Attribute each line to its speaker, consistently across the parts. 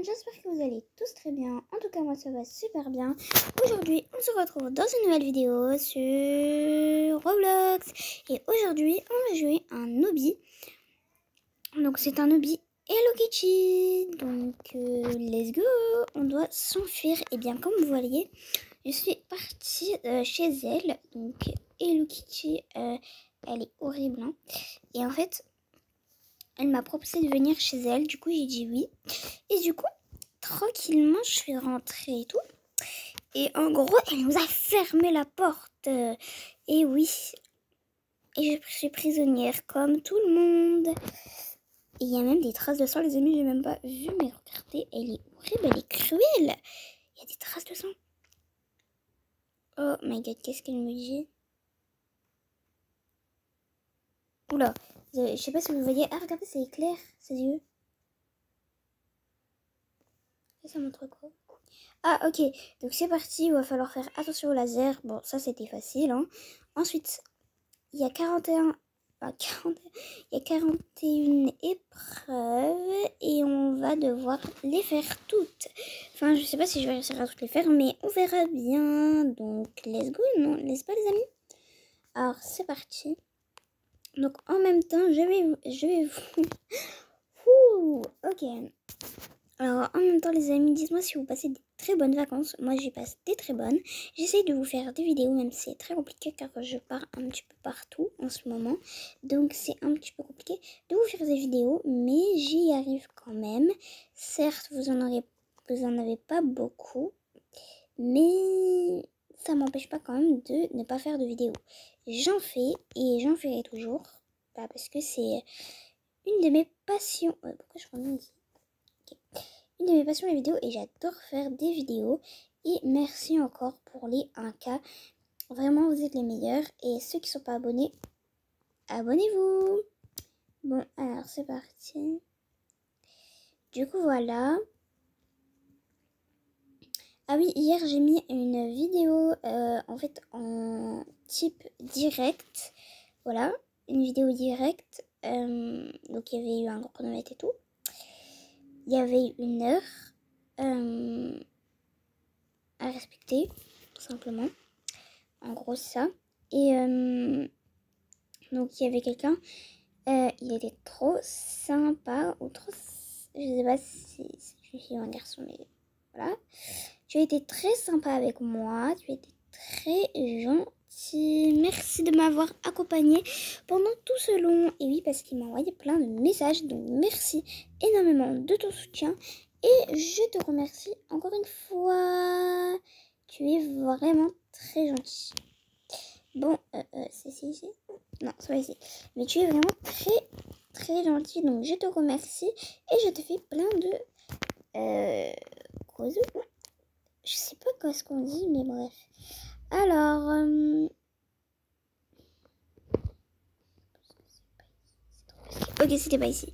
Speaker 1: monde, j'espère que vous allez tous très bien. En tout cas, moi ça va super bien. Aujourd'hui, on se retrouve dans une nouvelle vidéo sur Roblox. Et aujourd'hui, on va jouer un hobby. Donc c'est un hobby Hello Kitty. Donc let's go. On doit s'enfuir. Et bien comme vous voyez, je suis partie chez elle. Donc Hello Kitty, elle est horrible. Hein. Et en fait, elle m'a proposé de venir chez elle. Du coup, j'ai dit oui. Et du coup, tranquillement, je suis rentrée et tout. Et en gros, elle nous a fermé la porte. Et oui. Et je suis prisonnière comme tout le monde. Et il y a même des traces de sang, les amis. J'ai même pas vu. Mais regardez, elle est horrible, elle est cruelle. Il y a des traces de sang. Oh my god, qu'est-ce qu'elle me dit? Oula, je sais pas si vous voyez. Ah, regardez, c'est éclair, ses yeux. Et ça montre quoi? Ah, ok. Donc c'est parti. Il va falloir faire attention au laser. Bon, ça, c'était facile. Hein. Ensuite, il y a 41... Enfin, 40, il y a 41 épreuves. Et on va devoir les faire toutes. Enfin, je sais pas si je vais réussir à toutes les faire. Mais on verra bien. Donc, let's go. Non, n'est-ce pas, les amis? Alors, c'est parti. Donc, en même temps, je vais vous... Ouh, ok. Alors, en même temps, les amis, dites-moi si vous passez des très bonnes vacances. Moi, j'y passe des très bonnes. J'essaye de vous faire des vidéos, même si c'est très compliqué car je pars un petit peu partout en ce moment. Donc, c'est un petit peu compliqué de vous faire des vidéos, mais j'y arrive quand même. Certes, vous en avez pas beaucoup, mais ça m'empêche pas quand même de ne pas faire de vidéos. J'en fais et j'en ferai toujours. Bah, parce que c'est une de mes passions. Pourquoi je prends ici? Une de mes passions, les vidéos, et j'adore faire des vidéos. Et merci encore pour les 1K. Vraiment, vous êtes les meilleurs. Et ceux qui ne sont pas abonnés, abonnez-vous. Bon, alors c'est parti. Du coup, voilà. Ah oui, hier j'ai mis une vidéo en fait en type direct. Voilà, une vidéo directe. Donc il y avait eu un chronomètre et tout. Il y avait une heure à respecter, tout simplement. En gros, ça. Et donc, il y avait quelqu'un. Il était trop sympa. Ou trop... Je sais pas si c'est une fille ou un garçon, mais voilà. Tu as été très sympa avec moi. Tu as été très gentil. Merci de m'avoir accompagnée pendant tout ce long. Et oui, parce qu'il m'a envoyé plein de messages. Donc, merci énormément de ton soutien. Et je te remercie encore une fois. Tu es vraiment très gentil. Bon, c'est ici. Non, c'est pas ici. Mais tu es vraiment très, très gentil. Donc, je te remercie. Et je te fais plein de gros bisous. Je sais pas quoi ce qu'on dit, mais bref. Alors, ok, c'était pas ici.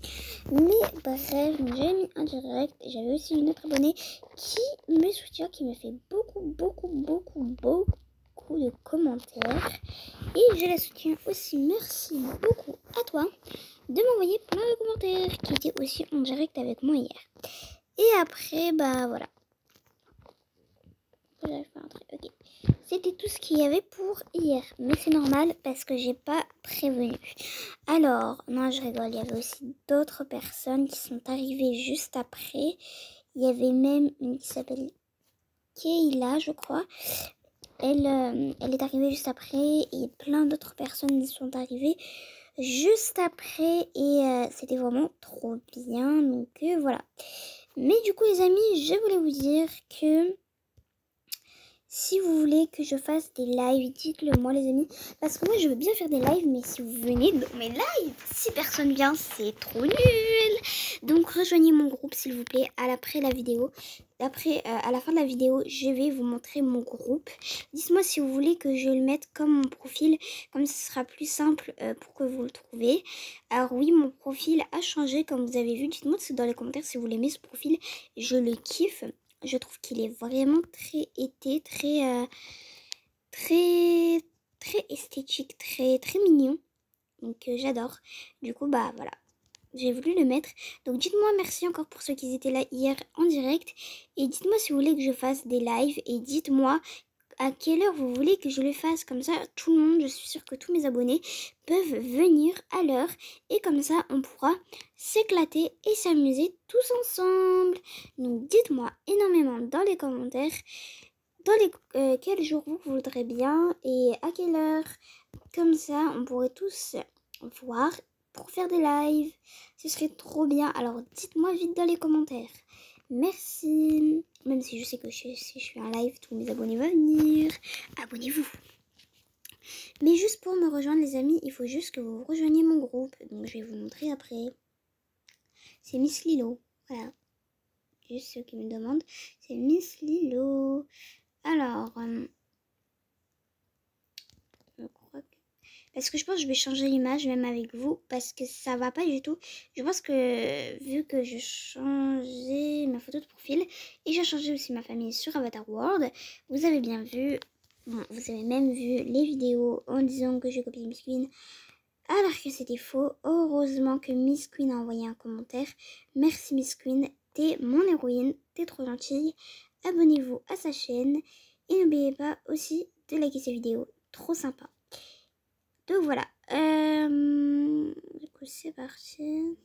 Speaker 1: Mais bref, j'ai mis un direct. Et j'avais aussi une autre abonnée qui me soutient, qui me fait beaucoup de commentaires. Et je la soutiens aussi. Merci beaucoup à toi de m'envoyer plein de commentaires qui étaient aussi en direct avec moi hier. Et après, bah voilà. Okay. C'était tout ce qu'il y avait pour hier. Mais c'est normal parce que j'ai pas prévenu. Alors, non, je rigole. Il y avait aussi d'autres personnes qui sont arrivées juste après. Il y avait même une qui s'appelle Keila, je crois. Elle est arrivée juste après et plein d'autres personnes sont arrivées juste après et c'était vraiment trop bien. Donc voilà. Mais du coup les amis, je voulais vous dire que si vous voulez que je fasse des lives, dites-le moi les amis. Parce que moi je veux bien faire des lives, mais si vous venez dans mes lives, si personne vient, c'est trop nul. Donc rejoignez mon groupe s'il vous plaît après la vidéo. Après, à la fin de la vidéo, je vais vous montrer mon groupe. Dites-moi si vous voulez que je le mette comme mon profil. Comme ce sera plus simple pour que vous le trouvez. Alors oui, mon profil a changé comme vous avez vu. Dites-moi dans les commentaires si vous l'aimez ce profil. Je le kiffe. Je trouve qu'il est vraiment très été, très esthétique, très mignon. Donc j'adore. Du coup, bah voilà. j'ai voulu le mettre. Donc dites-moi merci encore pour ceux qui étaient là hier en direct. Et dites-moi si vous voulez que je fasse des lives. Et dites-moi à quelle heure vous voulez que je le fasse. Comme ça, tout le monde, je suis sûre que tous mes abonnés peuvent venir à l'heure. Et comme ça, on pourra s'éclater et s'amuser tous ensemble. Donc dites-moi énormément dans les commentaires dans les quel jour vous voudrez bien et à quelle heure. Comme ça, on pourrait tous voir pour faire des lives. Ce serait trop bien. Alors dites-moi vite dans les commentaires. Merci. Même si je sais que si je suis en live, tous mes abonnés vont venir. Abonnez-vous. Mais juste pour me rejoindre les amis, il faut juste que vous rejoigniez mon groupe. Donc je vais vous montrer après. C'est Miss Lilo. Voilà. Juste ceux qui me demandent. C'est Miss Lilo. Alors, je crois que... Parce que je pense que je vais changer l'image même avec vous. Parce que ça va pas du tout. Je pense que vu que je changeais ma photo de profil. Et j'ai changé aussi ma famille sur Avatar World. Vous avez bien vu. Bon, vous avez même vu les vidéos en disant que j'ai copié Miss Queen. Alors que c'était faux. Heureusement que Miss Queen a envoyé un commentaire. Merci Miss Queen. T'es mon héroïne. T'es trop gentille. Abonnez-vous à sa chaîne. Et n'oubliez pas aussi de liker cette vidéo. Trop sympa. Donc voilà. Du coup, c'est parti.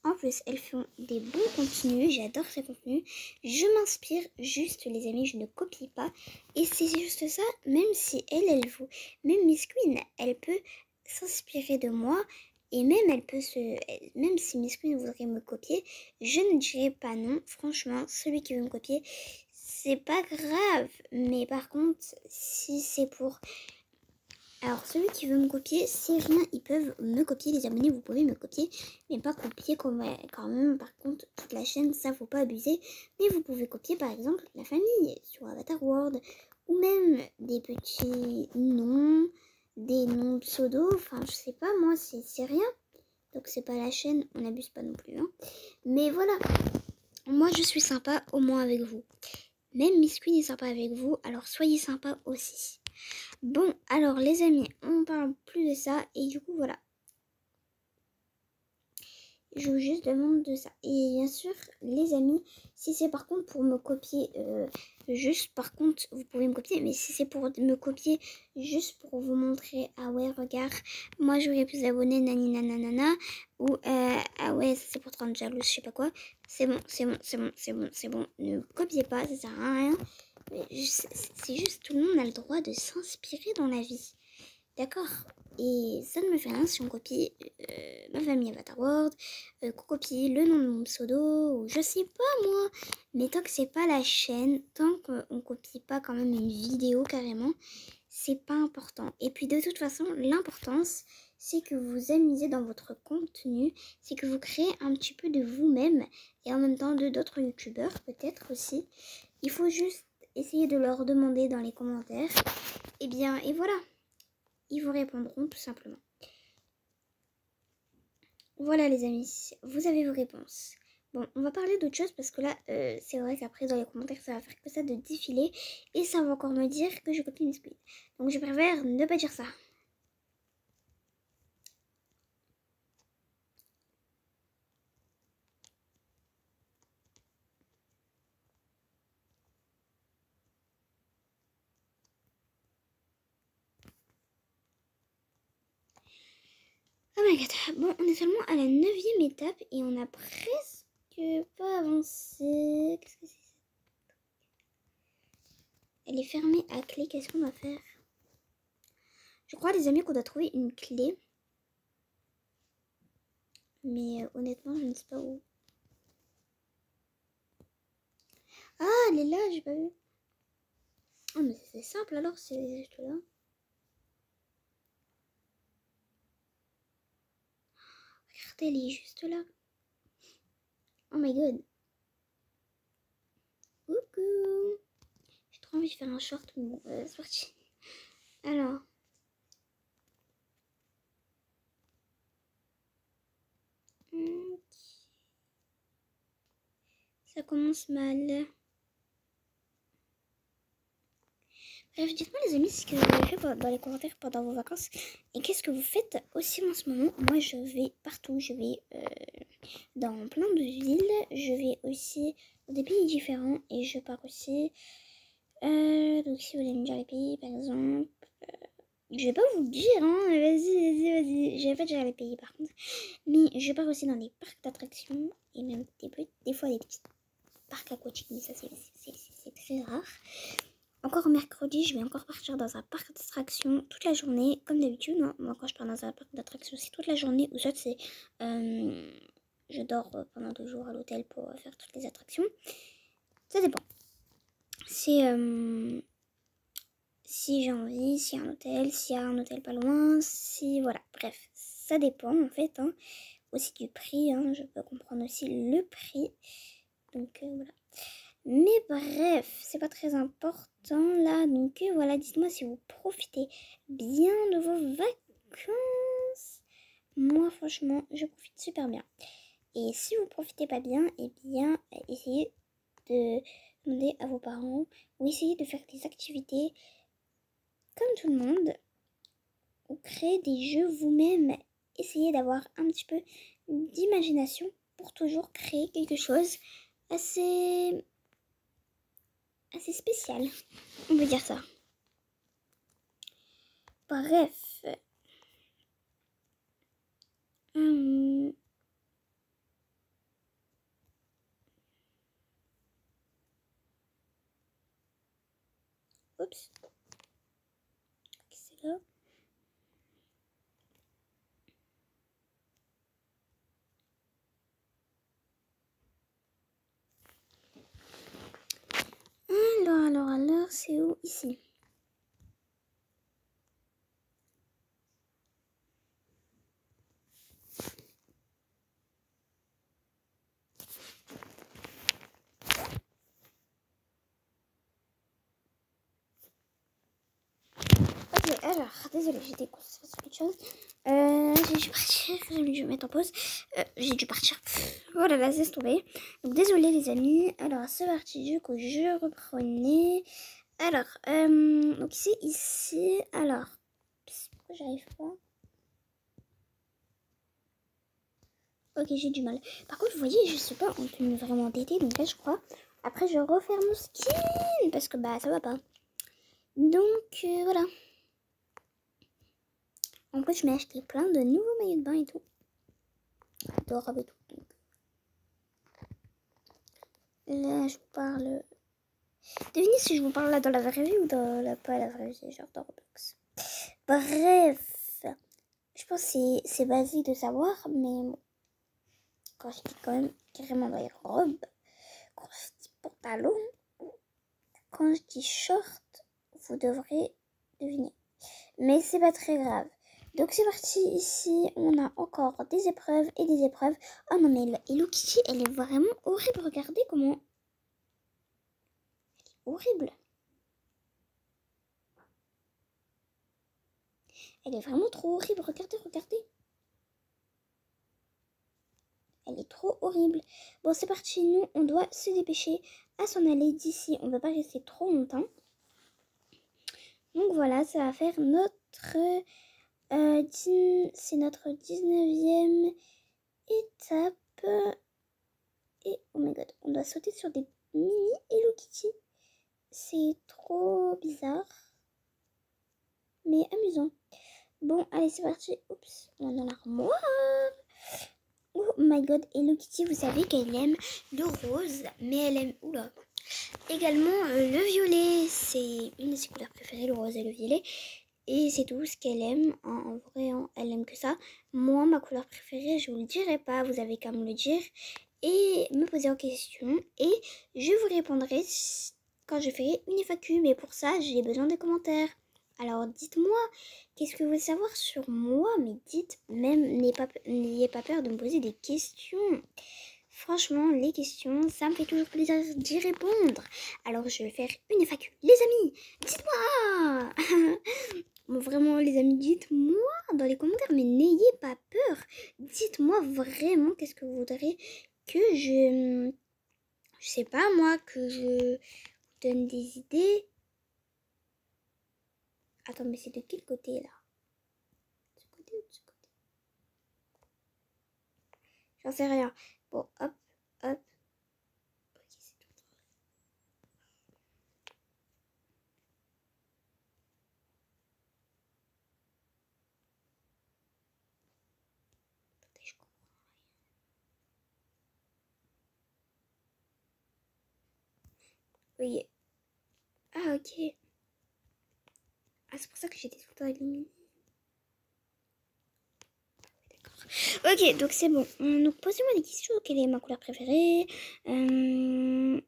Speaker 1: En plus, elles font des bons contenus. J'adore ces contenus. Je m'inspire juste, les amis. Je ne copie pas. Et c'est juste ça. Même si elle vous... Même Miss Queen, elle peut s'inspirer de moi. Et même elle peut se... Même si Miss Queen voudrait me copier, je ne dirais pas non. Franchement, celui qui veut me copier, c'est pas grave. Mais par contre, si c'est pour... Alors, celui qui veut me copier, c'est rien. Ils peuvent me copier, les abonnés, vous pouvez me copier. Mais pas copier quand même. Par contre, toute la chaîne, ça, faut pas abuser. Mais vous pouvez copier, par exemple, la famille sur Avatar World. Ou même des petits noms, des noms pseudo. Enfin, je sais pas, moi, c'est rien. Donc, c'est pas la chaîne, on n'abuse pas non plus. Hein. Mais voilà, moi, je suis sympa, au moins avec vous. Même Miss Queen est sympa avec vous, alors soyez sympa aussi. Bon, alors les amis, on parle plus de ça et du coup voilà. Je vous juste demande de ça. Et bien sûr, les amis, si c'est par contre pour me copier, juste par contre, vous pouvez me copier, mais si c'est pour me copier, juste pour vous montrer, ah ouais, regarde, moi j'aurais plus d'abonnés, nani nanana, ou ah ouais, ça c'est pour te rendre jalouse, je sais pas quoi. C'est bon, c'est bon, ne copiez pas, ça sert à rien. C'est juste, tout le monde a le droit de s'inspirer dans la vie. D'accord. Et ça ne me fait rien si on copie ma famille Avatar World, qu'on copie le nom de mon pseudo, ou je sais pas moi. Mais tant que c'est pas la chaîne, tant qu'on copie pas quand même une vidéo carrément, c'est pas important. Et puis de toute façon, l'importance, c'est que vous vous amusez dans votre contenu, c'est que vous créez un petit peu de vous-même, et en même temps de d'autres youtubeurs peut-être aussi. Il faut juste essayer de leur demander dans les commentaires. Et bien, et voilà. Ils vous répondront tout simplement. Voilà les amis, vous avez vos réponses. Bon, on va parler d'autre chose parce que là, c'est vrai qu'après dans les commentaires, ça va faire que ça de défiler. Et ça va encore me dire que je copie Miss Queen. Donc je préfère ne pas dire ça. Oh my god. Bon, on est seulement à la 9e étape et on a presque pas avancé. Qu'est-ce que c'est ça? Elle est fermée à clé. Qu'est-ce qu'on va faire? Je crois, les amis, qu'on doit trouver une clé. Mais honnêtement, je ne sais pas où. Ah, elle est là, j'ai pas vu. Oh, mais c'est simple alors, c'est juste là. Regardez, elle est juste là. Oh my god. Coucou. J'ai trop envie de faire un short, mais bon, c'est parti. Alors. Ça commence mal. Bref, dites-moi les amis ce que vous avez fait dans les commentaires pendant vos vacances. Et qu'est-ce que vous faites aussi en ce moment. Moi je vais partout, je vais dans plein de villes. Je vais aussi dans des pays différents. Et je pars aussi. Donc si vous voulez me dire les pays par exemple. Je vais pas vous le dire, hein. Vas-y. Je vais pas dire les pays par contre. Mais je pars aussi dans des parcs d'attractions. Et même des fois des petits parcs aquatiques. Mais ça c'est très rare. Encore mercredi, je vais encore partir dans un parc d'attractions toute la journée, comme d'habitude. Hein. Moi, quand je pars dans un parc d'attractions, c'est toute la journée. Ou soit c'est... je dors pendant 2 jours à l'hôtel pour faire toutes les attractions. Ça dépend. C'est... si j'ai envie, s'il y a un hôtel pas loin, si... Voilà, bref. Ça dépend, en fait. Hein. Aussi du prix, hein. Je peux comprendre aussi le prix. Donc, voilà. Mais bref, c'est pas très important là. Donc voilà, dites-moi si vous profitez bien de vos vacances. Moi, franchement, je profite super bien. Et si vous profitez pas bien, eh bien, essayez de demander à vos parents ou essayez de faire des activités comme tout le monde ou créer des jeux vous-même. Essayez d'avoir un petit peu d'imagination pour toujours créer quelque chose assez spécial, on peut dire ça. Bref. Oups. C'est là. Alors, c'est où? Ici. Ok, alors, désolée, j'étais concentrée sur quelque chose. J'ai dû partir, j'ai dû mettre en pause. J'ai dû partir. Oh là là, c'est tombé. Donc, désolée les amis. Alors, c'est parti, du coup, je reprenais. Alors, donc c'est ici. Alors, pourquoi j'arrive pas? Ok, j'ai du mal. Par contre, vous voyez, je suis pas en tenue vraiment d'été, donc là, je crois. Après, je referme mon skin parce que bah, ça va pas. Donc, voilà. En plus, je m'ai acheté plein de nouveaux maillots de bain et tout. De robes et tout. Donc. Là, je vous parle. Devinez si je vous parle là dans la vraie vie ou dans pas la vraie vie, genre dans Roblox. Bref. Je pense que c'est basique de savoir, mais bon. Quand je dis quand même carrément dans les robes, quand je dis pantalon, quand je dis short, vous devrez deviner. Mais c'est pas très grave. Donc c'est parti, ici on a encore des épreuves et des épreuves. Oh non mais Hello Kitty, elle est vraiment horrible, regardez comment... Elle est horrible. Elle est vraiment trop horrible, regardez. Elle est trop horrible. Bon c'est parti, nous on doit se dépêcher à s'en aller d'ici. On ne va pas rester trop longtemps. Donc voilà, ça va faire notre... c'est notre 19e étape. Et oh my god, on doit sauter sur des mini Hello Kitty. C'est trop bizarre. Mais amusant. Bon, allez, c'est parti. Oups, on est dans l'armoire. Oh my god, Hello Kitty, vous savez qu'elle aime le rose. Mais elle aime... Oula. Également le violet. C'est une de ses couleurs préférées, le rose et le violet. Et c'est tout ce qu'elle aime. En vrai, elle aime que ça. Moi, ma couleur préférée, je vous le dirai pas. Vous avez qu'à me le dire. Et me poser en question. Et je vous répondrai quand je ferai une FAQ. Mais pour ça, j'ai besoin de commentaires. Alors, dites-moi, qu'est-ce que vous voulez savoir sur moi? Mais dites, même, n'ayez pas peur de me poser des questions. Franchement, les questions, ça me fait toujours plaisir d'y répondre. Alors, je vais faire une FAQ. Les amis, dites-moi. Bon, vraiment, les amis, dites-moi dans les commentaires, mais n'ayez pas peur. Dites-moi vraiment qu'est-ce que vous voudrez que je sais pas moi, que je vous donne des idées. Attends, mais c'est de quel côté là? De ce côté ou de ce côté? J'en sais rien. Bon, hop, hop. Ok, c'est tout. Attendez, je comprends. Oui. Ah, ok. Ah, c'est pour ça que j'étais tout le temps éliminée. Ok, donc c'est bon. Donc posez-moi des questions. Quelle est ma couleur préférée? Je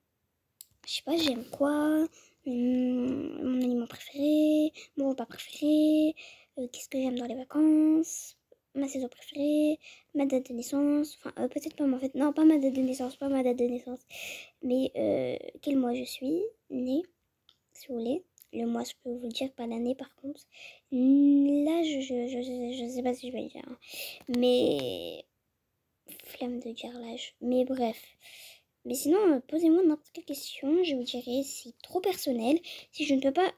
Speaker 1: sais pas, j'aime quoi? Mon aliment préféré? Mon repas préféré? Qu'est-ce que j'aime dans les vacances? Ma saison préférée? Ma date de naissance? Enfin, peut-être pas, mais en fait. Non, pas ma date de naissance, pas ma date de naissance. Mais quel mois je suis née, si vous voulez. Le mois, je peux vous le dire, pas l'année par contre. Là, je sais pas si je vais le dire, hein. Mais flemme de dire l'âge. Mais bref. Mais sinon, posez-moi n'importe quelle question. Je vous dirai si c'est trop personnel. Si je ne peux pas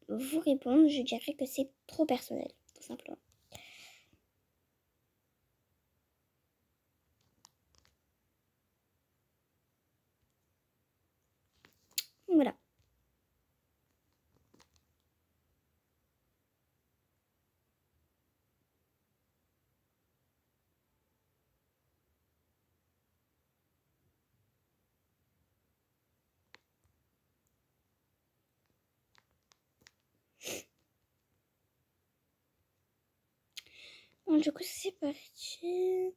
Speaker 1: vous répondre, je dirais que c'est trop personnel, tout simplement. Voilà. Bon, du coup, c'est parti.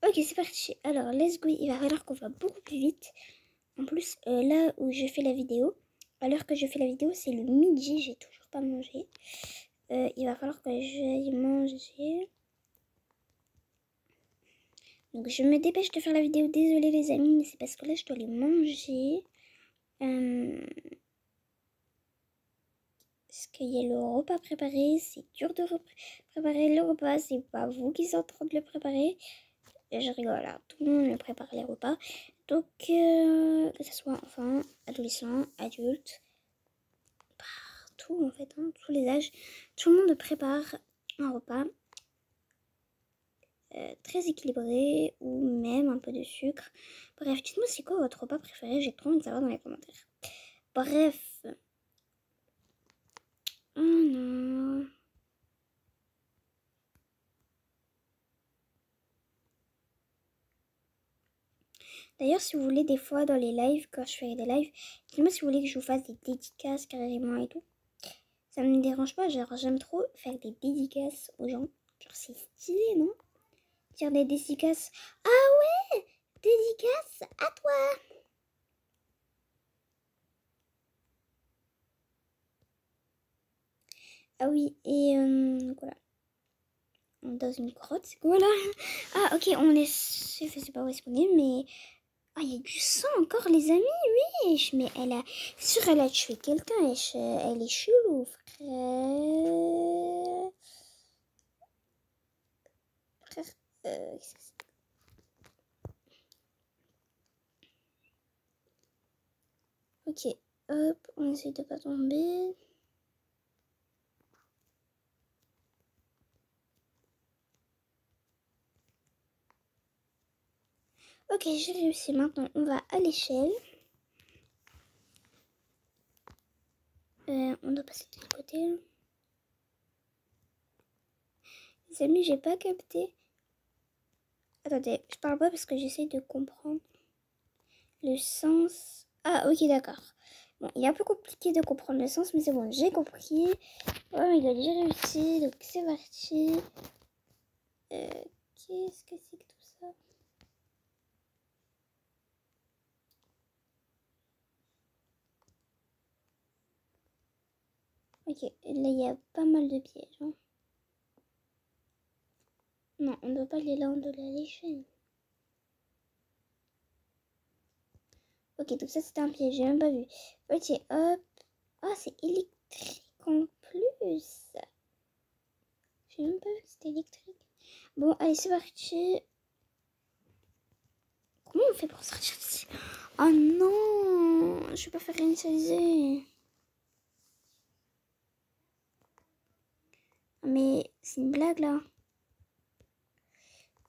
Speaker 1: Ok, c'est parti. Alors, let's go. Il va falloir qu'on va beaucoup plus vite. En plus, là où je fais la vidéo, à l'heure que je fais la vidéo, c'est le midi. J'ai toujours pas mangé. Il va falloir que j'aille manger. Donc, je me dépêche de faire la vidéo. Désolée, les amis, mais c'est parce que là, je dois les manger. Parce qu'il y a le repas préparé. C'est dur de préparer le repas. C'est pas vous qui êtes en train de le préparer. Je rigole, là. Tout le monde me prépare les repas. Donc, que ce soit enfant, adolescent, adulte, partout en fait, hein, tous les âges, tout le monde prépare un repas très équilibré ou même un peu de sucre. Bref, dites-moi c'est quoi votre repas préféré, j'ai trop envie de savoir dans les commentaires. Bref. Oh non. D'ailleurs, si vous voulez, des fois dans les lives, quand je fais des lives, dites-moi si vous voulez que je vous fasse des dédicaces carrément et tout. Ça me dérange pas, genre j'aime trop faire des dédicaces aux gens. Genre c'est stylé, non? Dire des dédicaces. Ah ouais, dédicace à toi. Ah oui, et voilà. Dans une grotte, voilà. Ah ok, on est... Je sais pas où est-ce qu'on est, mais... Ah, il y a du sang encore, les amis, oui. Mais elle a... C'est sûr, elle a tué quelqu'un, elle est chelou, frère. Frère, qu'est-ce que c'est? Ok, hop, on essaie de pas tomber. Ok, j'ai réussi. Maintenant, on va à l'échelle. On doit passer de l'autre côté. Les amis, j'ai pas capté. Attendez, je parle pas parce que j'essaie de comprendre le sens. Ah, ok, d'accord. Bon, il est un peu compliqué de comprendre le sens, mais c'est bon, j'ai compris. Ouais, il a déjà réussi, donc c'est parti. Qu'est-ce que c'est que tout ça? Ok, là il y a pas mal de pièges, hein. Non, on doit pas aller là, on doit aller à l'échelle. Ok, donc ça c'était un piège, j'ai même pas vu. Ok, hop. Ah, c'est électrique en plus. sais même pas si c'était électrique. Bon, allez, c'est parti. Comment on fait pour sortir d'ici? Oh non, je vais pas faire réinitialiser. Mais c'est une blague là.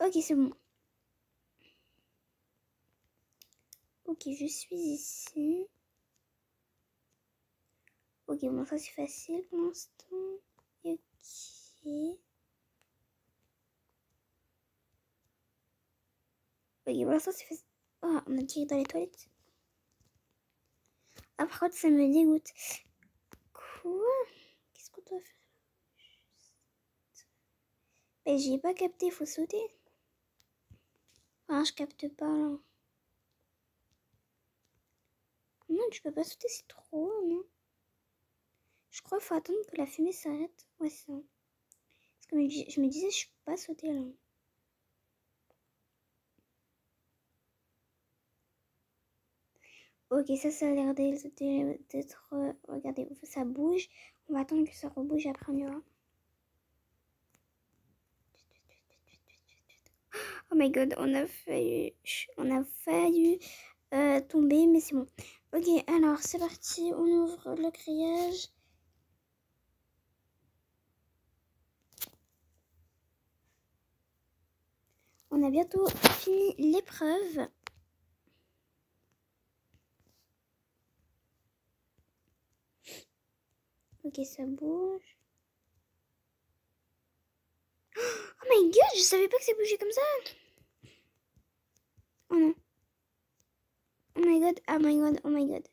Speaker 1: Ok, c'est bon. Ok, je suis ici. Ok, bon, ça c'est facile pour l'instant. Ok. Ok, bon, ça c'est facile. Oh, on a tiré dans les toilettes. Ah, par contre, ça me dégoûte. Quoi? Qu'est-ce qu'on doit faire? Ben, j'ai pas capté, faut sauter. Ah, je capte pas là. Non, tu peux pas sauter, c'est trop haut, non? Je crois qu'il faut attendre que la fumée s'arrête. Ouais, c'est ça. Parce que je me disais, je peux pas sauter là. Ok, ça a l'air d'être... regardez, ça bouge. On va attendre que ça rebouge, après on y va. Oh my god, on a failli tomber, mais c'est bon. Ok, alors c'est parti, on ouvre le grillage. On a bientôt fini l'épreuve. Ok, ça bouge. Oh my god, je savais pas que ça bougeait comme ça. Oh non. Oh my god, oh my god, oh my god.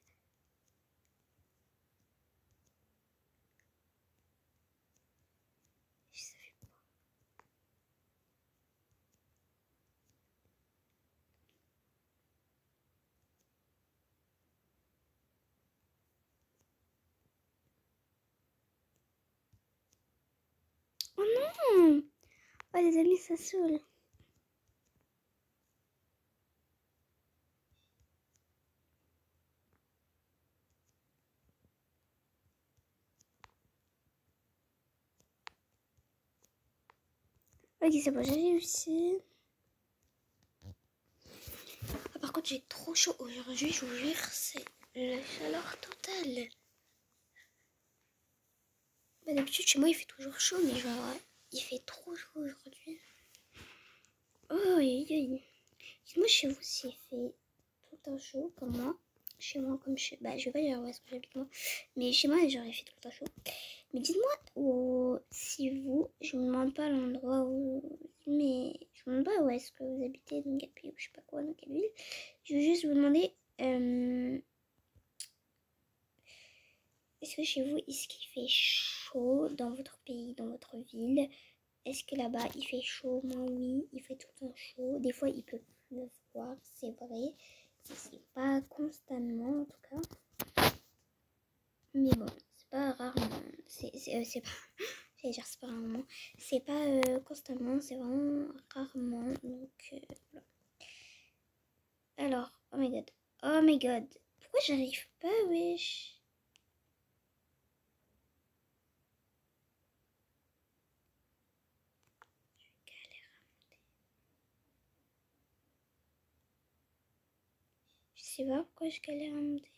Speaker 1: Je savais pas. Oh non. Oh les amis, ça saoule. Ok, c'est bon, j'ai réussi. Ah, par contre, j'ai trop chaud aujourd'hui, je vous jure, c'est la chaleur totale. Bah, d'habitude, chez moi, il fait toujours chaud, mais genre, il fait trop chaud aujourd'hui. Oh, dites-moi chez vous s'il fait tout le temps chaud, comme moi. Chez moi, comme chez... Bah, je vais pas dire où est-ce que j'habite moi, mais chez moi, genre, il fait tout le temps chaud. Mais dites-moi si vous, je vous demande pas l'endroit où... Mais je vous demande pas où est-ce que vous habitez, dans quel pays ou je sais pas quoi, dans quelle ville. Je veux juste vous demander... est-ce que chez vous, est-ce qu'il fait chaud dans votre pays, dans votre ville? Est-ce que là-bas, il fait chaud? Moi, oui, il fait tout le temps chaud. Des fois, il peut pleuvoir, c'est vrai. C'est pas constamment, en tout cas. Mais bon, c'est pas rarement. C'est pas... J'allais dire c'est pas rarement. C'est pas constamment, c'est vraiment rarement. Donc, voilà. Alors, oh my god. Oh my god. Pourquoi j'arrive pas, wesh? Je sais pas pourquoi je galère à monter.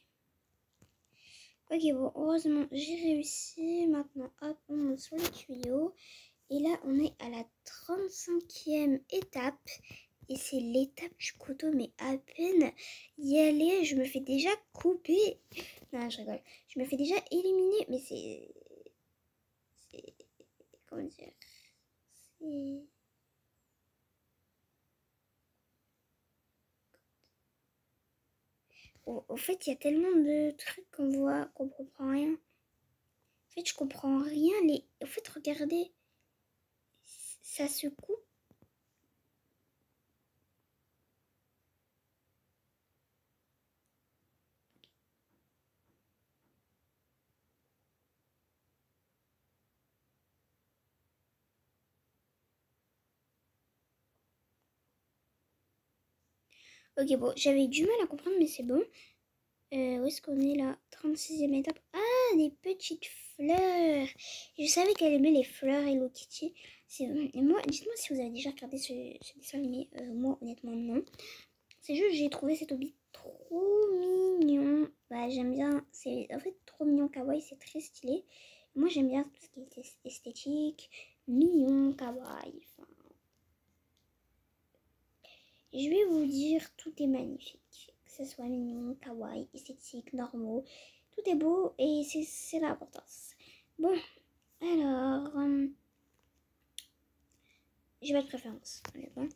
Speaker 1: Ok, bon, heureusement, j'ai réussi. Maintenant, hop, on monte sur les tuyaux. Et là, on est à la 35e étape. Et c'est l'étape du couteau, mais à peine y aller, je me fais déjà couper. Non, je rigole. Je me fais déjà éliminer, mais c'est... Comment dire? C'est... Au fait, il y a tellement de trucs qu'on voit qu'on comprend rien. En fait, je comprends rien. En fait, regardez, ça se coupe. Ok, bon, j'avais du mal à comprendre, mais c'est bon. Où est-ce qu'on est là? 36e étape. Ah, des petites fleurs. Je savais qu'elle aimait les fleurs Hello Kitty. Et moi, dites-moi si vous avez déjà regardé ce dessin animé. Moi, honnêtement, non. C'est juste, j'ai trouvé cet hobby trop mignon. Bah, j'aime bien. C'est en fait trop mignon, kawaii, c'est très stylé. Moi, j'aime bien tout ce qui est esthétique, mignon, kawaii. Enfin, je vais vous dire, tout est magnifique. Que ce soit mignon, kawaii, esthétique, normaux. Tout est beau et c'est l'importance. Bon, alors, j'ai pas de préférence, honnêtement.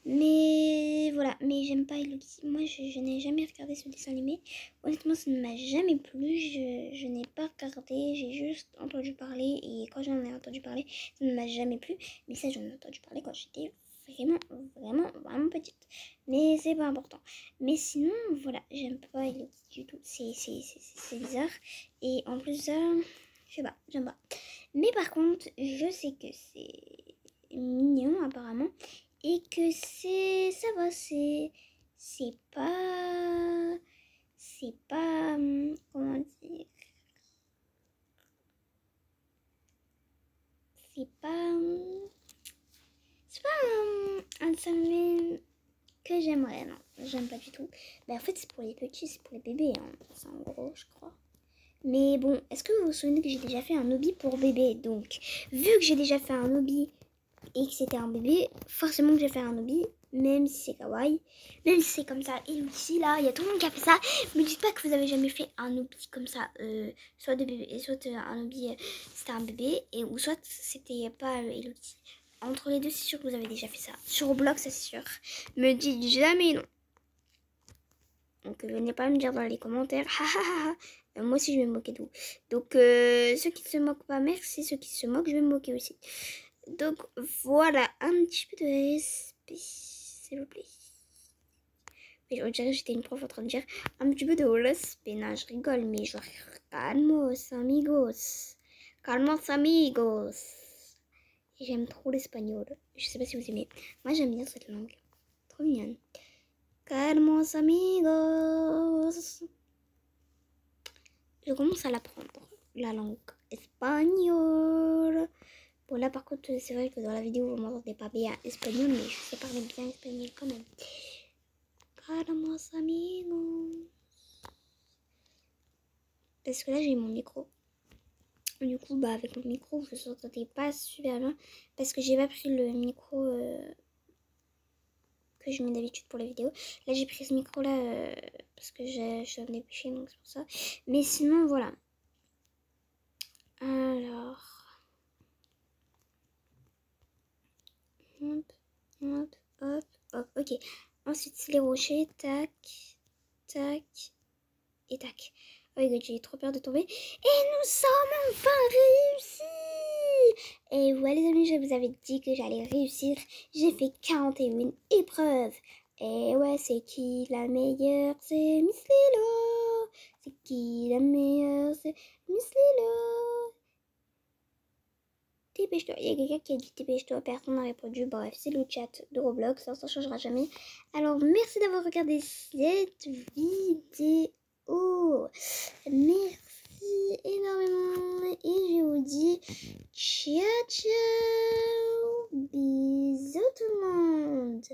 Speaker 1: Mais voilà, mais j'aime pas Hello Kitty. Moi, je n'ai jamais regardé ce dessin animé. Honnêtement, ça ne m'a jamais plu. Je n'ai pas regardé, j'ai juste entendu parler. Et quand j'en ai entendu parler, ça ne m'a jamais plu. Mais ça, j'en ai entendu parler quand j'étais vraiment petite. Mais c'est pas important. Mais sinon, voilà, j'aime pas Hello Kitty du tout. C'est bizarre. Et en plus, ça, je sais pas, j'aime pas. Mais par contre, je sais que c'est mignon apparemment et que ça va, c'est pas comment dire, c'est pas un dessin animé que j'aimerais. Non, j'aime pas du tout. En fait, c'est pour les petits, c'est pour les bébés, hein. C'est en gros, je crois. Mais bon, est-ce que vous vous souvenez que j'ai déjà fait un hobby pour bébé? Donc, vu que j'ai déjà fait un hobby et que c'était un bébé, forcément que j'ai fait un hobby, même si c'est kawaii, même si c'est comme ça. Et aussi là, il y a tout le monde qui a fait ça. Me dites pas que vous avez jamais fait un hobby comme ça, soit de bébé, soit un hobby, c'était un bébé, et ou soit c'était pas Elodie. Entre les deux, c'est sûr que vous avez déjà fait ça. Sur Roblox, c'est sûr. Me dites jamais non. Donc venez pas me dire dans les commentaires. Moi aussi je vais me moquer de vous. Donc ceux qui ne se moquent pas, merci. Ceux qui se moquent, je vais me moquer aussi. Donc voilà, un petit peu de respect, s'il vous plaît. Mais on dirait que j'étais une prof en train de dire un petit peu de respect. Non, je rigole, mais genre calmos amigos. Calmos amigos. J'aime trop l'espagnol. Je sais pas si vous aimez. Moi j'aime bien cette langue. Trop mignonne. Calmos amigos. Je commence à l'apprendre, la langue espagnole. Bon là par contre c'est vrai que dans la vidéo vous m'entendez pas bien espagnol, mais je sais parler bien espagnol quand même. Calmos amigos. Parce que là j'ai mon micro. Du coup bah avec mon micro vous ne entendez pas super bien. Parce que j'ai pas pris le micro que je mets d'habitude pour les vidéos. Là j'ai pris ce micro là parce que je dois me dépêcher, donc c'est pour ça. Mais sinon voilà. Alors. Hop, hop, hop, hop. Ok. Ensuite, c'est les rochers. Tac, tac et tac. Oh my god, j'ai trop peur de tomber. Et nous sommes enfin réussis! Et voilà les amis, je vous avais dit que j'allais réussir. J'ai fait 41 épreuves. Et ouais, c'est qui la meilleure? C'est Miss Lilo. C'est qui la meilleure? C'est Miss Lilo. Dépêche-toi, il y a quelqu'un qui a dit dépêche-toi, personne n'a répondu. Bref, c'est le chat de Roblox, ça ne changera jamais. Alors, merci d'avoir regardé cette vidéo. Merci énormément. Et je vous dis ciao, ciao. Bisous tout le monde.